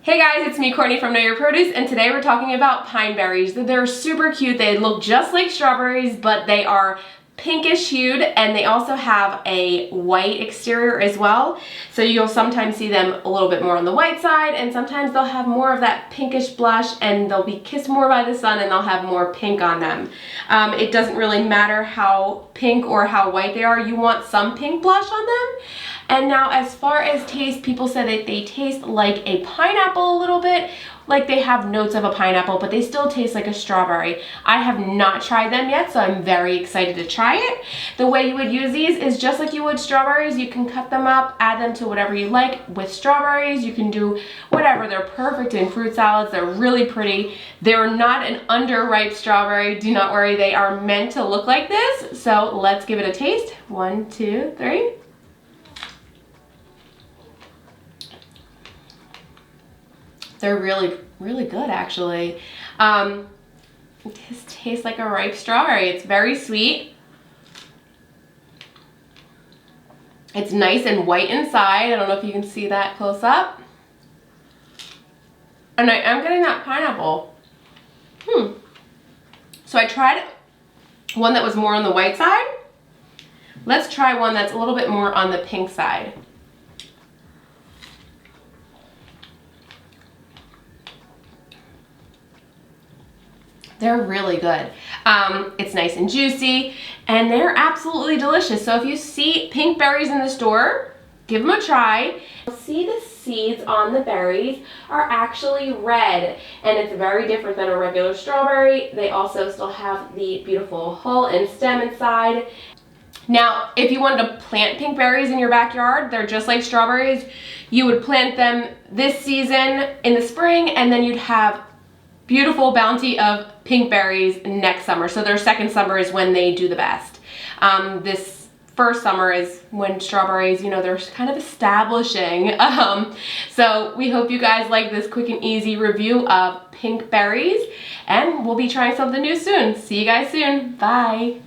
Hey guys, it's me, Courtney from Know Your Produce, and today we're talking about pine berries. They're super cute. They look just like strawberries, but they are pinkish hued, and they also have a white exterior as well. So you'll sometimes see them a little bit more on the white side, and sometimes they'll have more of that pinkish blush, and they'll be kissed more by the sun, and they'll have more pink on them. It doesn't really matter how pink or how white they are. You want some pink blush on them. And now as far as taste, people said that they taste like a pineapple a little bit, like they have notes of a pineapple, but they still taste like a strawberry. I have not tried them yet, so I'm very excited to try it. The way you would use these is just like you would strawberries. You can cut them up, add them to whatever you like with strawberries. You can do whatever. They're perfect in fruit salads. They're really pretty. They're not an underripe strawberry. Do not worry, they are meant to look like this. So let's give it a taste. 1, 2, 3. They're really, really good, actually. It just tastes like a ripe strawberry. It's very sweet. It's nice and white inside. I don't know if you can see that close up. And I am getting that pineapple. So I tried one that was more on the white side. Let's try one that's a little bit more on the pink side. They're really good. It's nice and juicy, and they're absolutely delicious. So if you see pink berries in the store, give them a try. You'll see the seeds on the berries are actually red, and it's very different than a regular strawberry. They also still have the beautiful hull and stem inside. Now, if you wanted to plant pink berries in your backyard, they're just like strawberries. You would plant them this season in the spring, and then you'd have beautiful bounty of pink berries next summer. So their second summer is when they do the best. This first summer is when strawberries, they're kind of establishing. So we hope you guys like this quick and easy review of pink berries, and we'll be trying something new soon. See you guys soon. Bye.